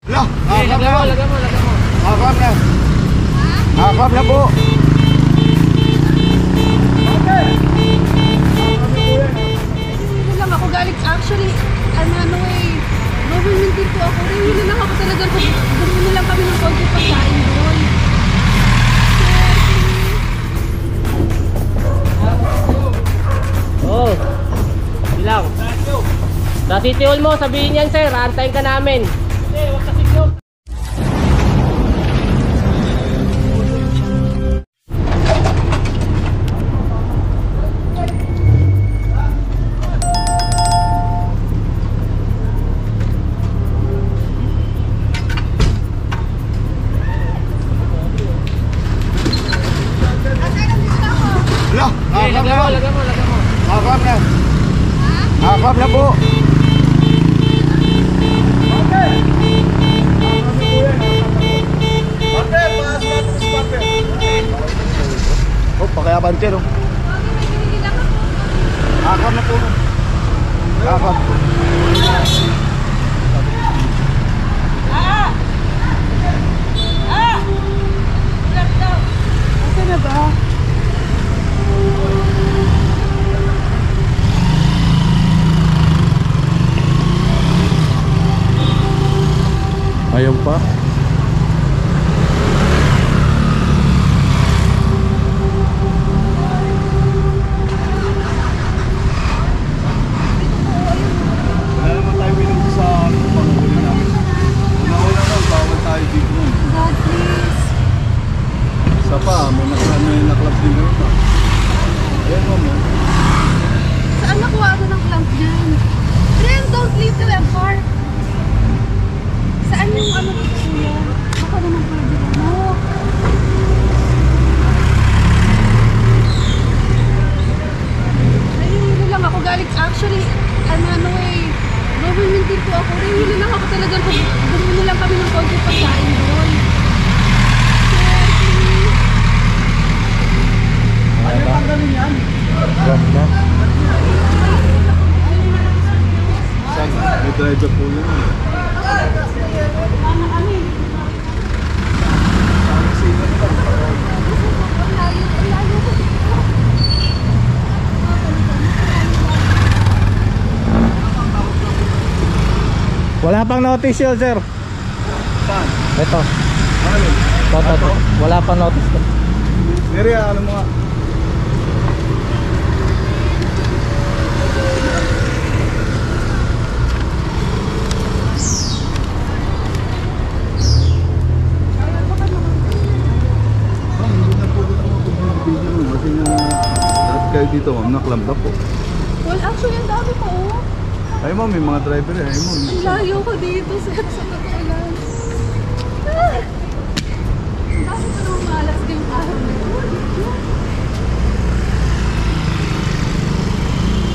Lah, lagyan mo. Akap na. Akap na po. Hindi lang ako galing. Actually, government din po ako. Hindi lang ako talaga kung bumili lang kami ng konti pagkain doon. Oh, bilang. Sa City Hall mo, sabihin yan sir, antayin ka namin. Hindi, huwag kasi yun. Lah, Lagyan mo. akap na. Akap na po. Oh, pakayaban sir. Akap na po. Akap. Asa na ba? Ayun pa. Wala naman tayo minuto sa panghuli namin. Una-una lang, bawal tayo dito. God, please. Isa pa, may naklap din ngayon pa. Ayan mo mo. Saan nakuha ako ng clamp dyan? Ren, don't leave the car. Saan yung ano dito kuya? Baka naman pwede mo. Nahihilo lang ako galing. Actually, government din po ako. Nahihilo lang ako talaga kung bumili lang kami ng konti pagkain doon. Ano pang ganun yan? Grab na. Saan? May driver po yun. Wala pang notice yun, sir. Saan? Ito. Ano? Ito. Wala pang notice. Nerea, ano mo nga? Kasi nga lahat kayo dito ma'am, naklamba po. Well, actually, ang dami pa oh. Ay mo, may mga driver eh. Ay mo. Ang layo ko dito sa totoo lang. Ah! Bakit pa naman malas ka yung araw na ito?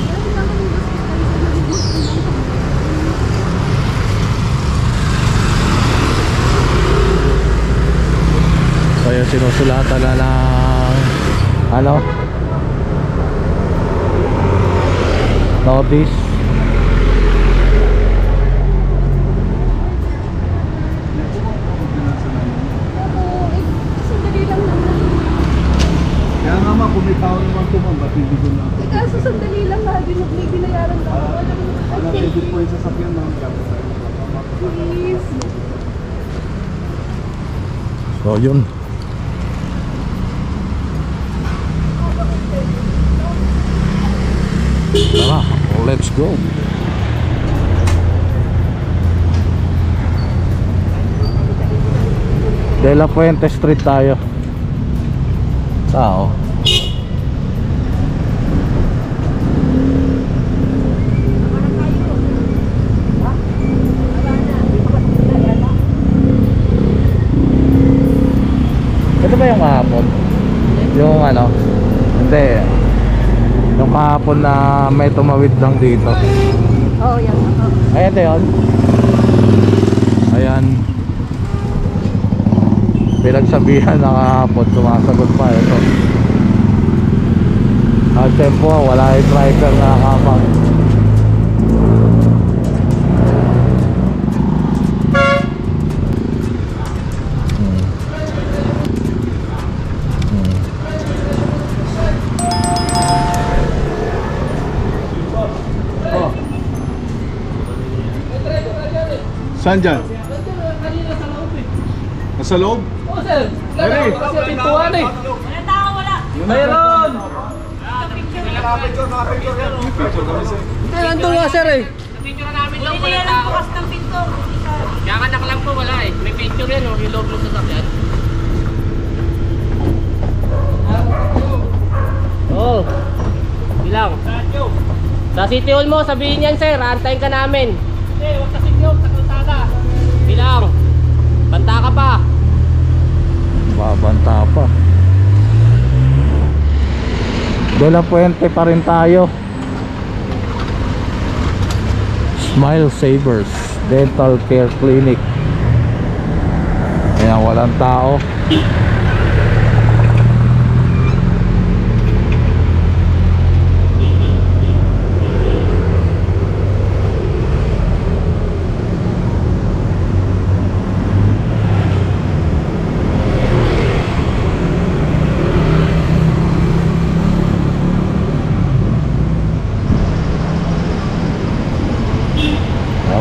Dahil lang kami gusto tayo sa nag-gusto lang kami. Kaya sinusulatan na ng ano? Notice. Sandali lang naman. Kaya nga ma, kung may tao naman ito ma'am, ba't hindi ko na? Kaso sandali lang na, may binayaran lang ako. Wala pwede po yung sasakyan ma'am. Please. So yun. Tara, let's go. De La Fuente Street tayo. Tao. Ito ba yung kahapon? Yung ano? Hindi. Yung kahapon na may tumawid lang dito. Oo, yan. Ay, ito yun. Ayan. Pinagsabihan na kahapon, sumasagot pa ito. At tempo, wala yung driver na nakakapang. Saan dyan? Kanina sa loob eh. Nasa loob? Oo sir, wala Dali. kasi pintuan eh. Wala tao, wala. Mayroon! May picture kami sir. Hindi, nandun nga sir eh. Picture namin lang Hindi wala nila tao. bukas ng pinto. Kaya anak lang po wala eh. May picture yan oh, yung loob ng sasakyan. Oo. Bilang. Sa City Hall mo, sabihin yan sir, antayin ka namin. Hindi, huwag kasing yun sa kalsada. Bilang. Banta ka pa. Babanta pa. De La Puente pa rin tayo. Smile Savers Dental Care Clinic. Ayan, walang tao.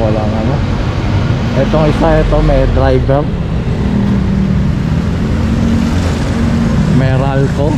Walang ano. Itong isa, ito may driver. Meralco.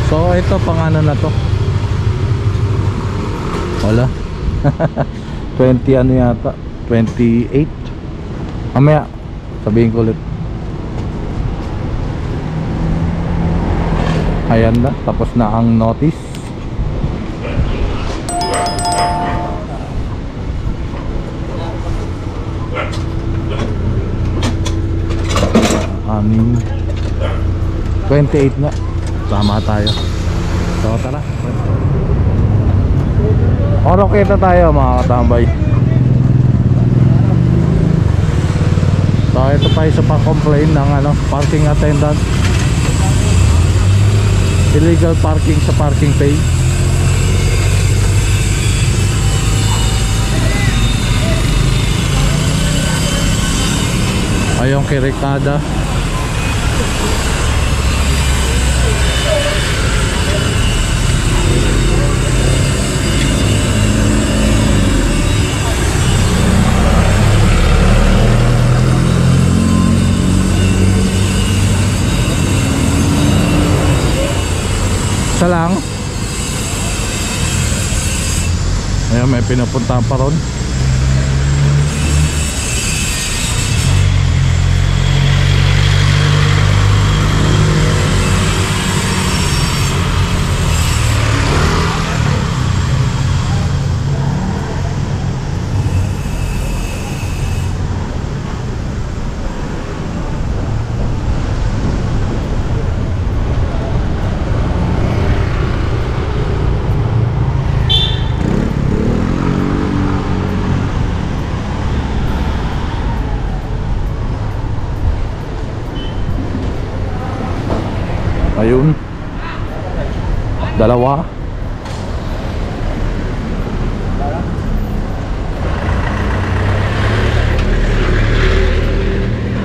So ito pang ano na to. Wala. 20 ano yata, 28. Mamaya sabihin ko ulit. Ayan na, tapos na ang notice. Anim 28 na. Tama tayo. So tara. Oro kita tayo mga katambay. So ito pa isa pa complain ng ano, parking attendant. Illegal parking sa parking pay. Ayong kirikada. Isa lang. Ayan, may pinupunta pa ron. Ayun. Dalawa.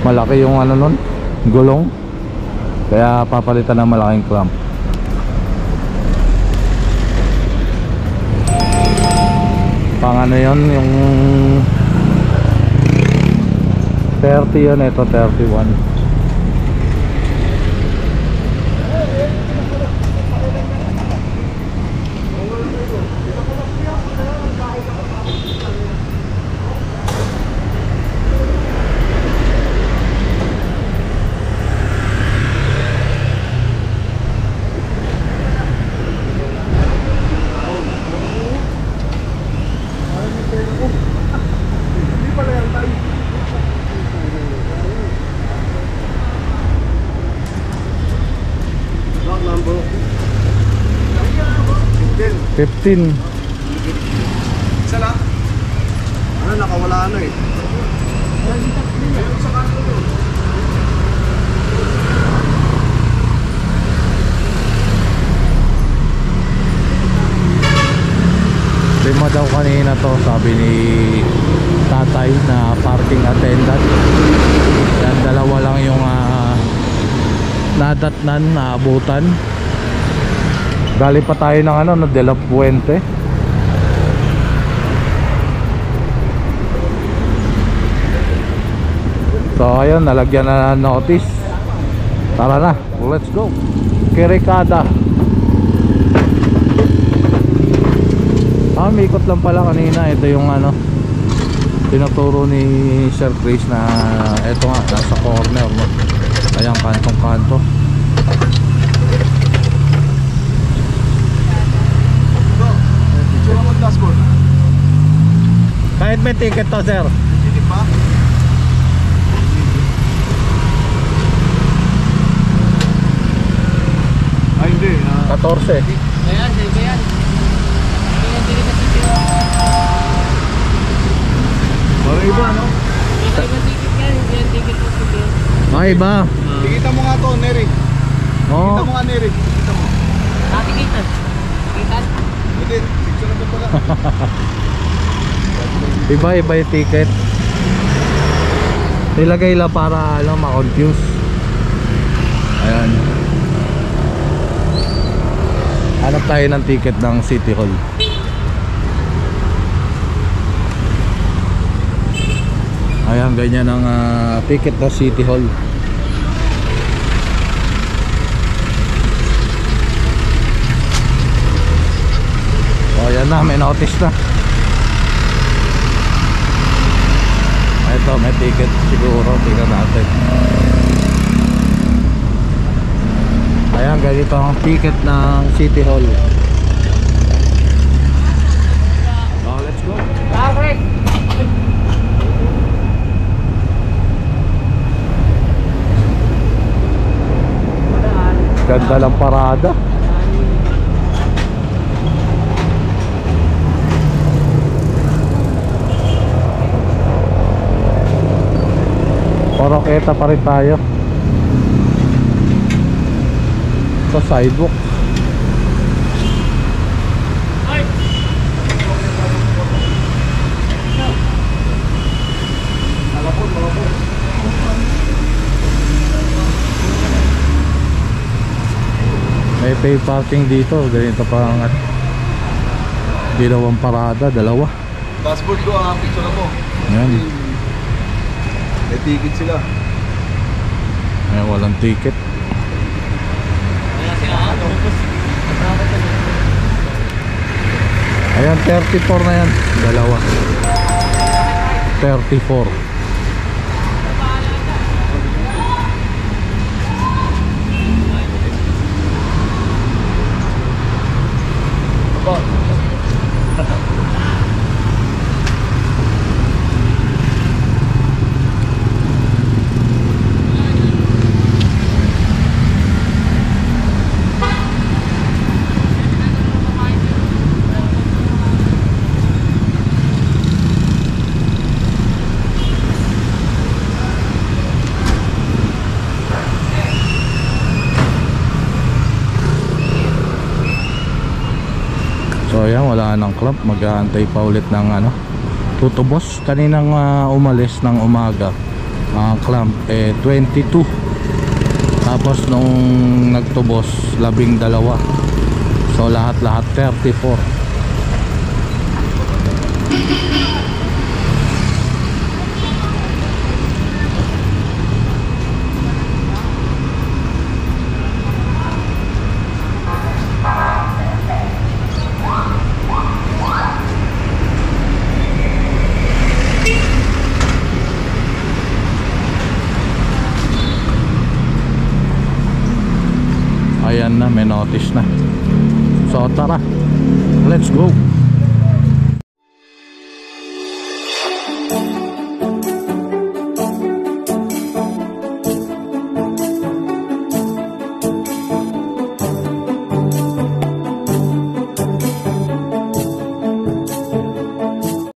Malaki yung ano nun, gulong. Kaya papalitan ng malaking clamp. Pang ano yun, yung 30 yun, ito 31. Block number 15. Isa lang? Ano, nakawala ano eh. Ayun sa kanto doon. Lima daw kanina to, sabi ni tatay na parking attendant. Yan Dalawa lang yung nadatnan, naabutan. Galing pa tayo ng ano, De La Puente. So ayun, nalagyan na ng notice. Tara na, let's go. Kirikada. May ikot lang pala kanina. Ito yung ano, tinuturo ni Sir Chris na ito nga, nasa corner mo. Ayan, kantong kanto. Picture mo dashboard. Kahit may ticket to, sir. Hindi pa? Ay hindi. 14. Ayan, sige yan. Ayan, sige na sige. Parang iba, no? Ikaw yung ticket yan, hindi yan ticket mo sige. Ay ba? Tikita mo nga to, Neri. Tikita mo nga, Neri. Tikita mo. Natikitan. Tikitan. Hindi, picture na pala. Iba yung ticket. Nilagay lang para ano, ma-confuse. Ayan. Hanap tayo ng ticket ng City Hall. Ayan, ganyan ang ticket ng City Hall. O ayan na, may notice na. Ito, may ticket siguro. Tingnan natin. Ayan, ganito ang ticket ng City Hall. Oh, let's go. Correct. Ganda lang parada. Poroketa pa rin tayo sa sidewalk. May pay parking dito. Ganito pa ang ginawang parada, dalawa. Dashboard ko, picture na mo. Ayan. May ticket sila. Ayan, walang ticket. Ayan, 34 na yan. Dalawa. 34. So ayan, wala nang club. Mag-aantay pa ulit ng ano, tutubos. Kaninang umalis ng umaga club 22. Tapos nung nagtubos 12. So lahat 34. Ayan na, may notice na. So tara, let's go.